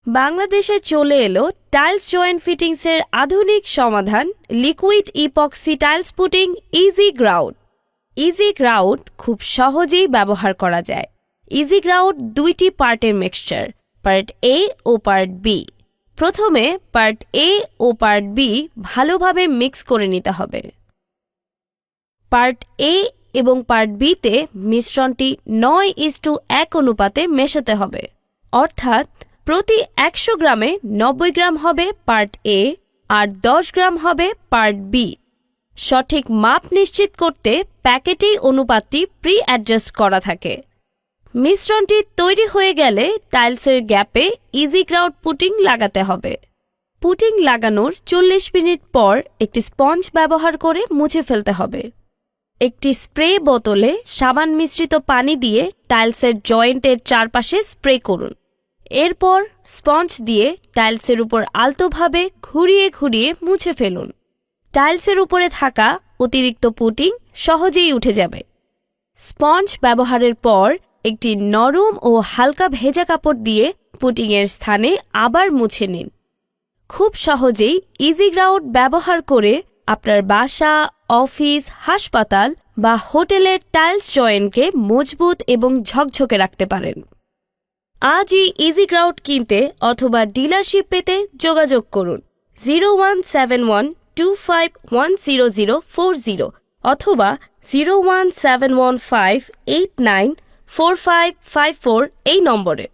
বাংলাদেশে চলে এলো টাইলস জয়েন্ট ফিটিংসের আধুনিক সমাধান liquid epoxy tiles putting easy grout. Easy grout খুব সহজেই ব্যবহার করা যায়। ইজি গ্রাউট দুইটি পার্টের মিক্সচার, পার্ট এ ও পার্ট বি। প্রথমে পার্ট এ ও পার্ট বি ভালোভাবে মিক্স করে নিতে হবে। পার্ট এ এবং পার্ট বিতে মিশ্রণটি 9:1 অনুপাতে মেশাতে হবে, অর্থাৎ প্রতি 100 গ্রামে 90 গ্রাম হবে পার্ট এ আর 10 গ্রাম হবে পার্ট বি। সঠিক মাপ নিশ্চিত করতে প্যাকেটেই অনুপাতটি প্রি অ্যাডজাস্ট করা থাকে। মিশ্রণটি তৈরি হয়ে গেলে টাইলসের গ্যাপে ইজি গ্রাউট পুটিং লাগাতে হবে। পুটিং লাগানোর 40 মিনিট পর একটি স্পঞ্জ ব্যবহার করে মুছে ফেলতে হবে। একটি স্প্রে বোতলে সাবান মিশ্রিত পানি দিয়ে টাইলসের জয়েন্টের চারপাশে স্প্রে করুন। এরপর স্পঞ্জ দিয়ে টাইলসের উপর আলতোভাবে ঘুরিয়ে ঘুরিয়ে মুছে ফেলুন। টাইলসের উপরে থাকা অতিরিক্ত পুটিং সহজেই উঠে যাবে। স্পঞ্জ ব্যবহারের পর একটি নরম ও হালকা ভেজা কাপড় দিয়ে পুটিংয়ের স্থানে আবার মুছে নিন। খুব সহজেই ইজি গ্রাউট ব্যবহার করে আপনার বাসা, অফিস, হাসপাতাল বা হোটেলের টাইলস জয়েন্টকে মজবুত এবং ঝকঝকে রাখতে পারেন। আজই ইজি গ্রাউট কিনতে অথবা ডিলারশিপ পেতে যোগাযোগ করুন 017125100040 অথবা 01715894554 এই নম্বরে।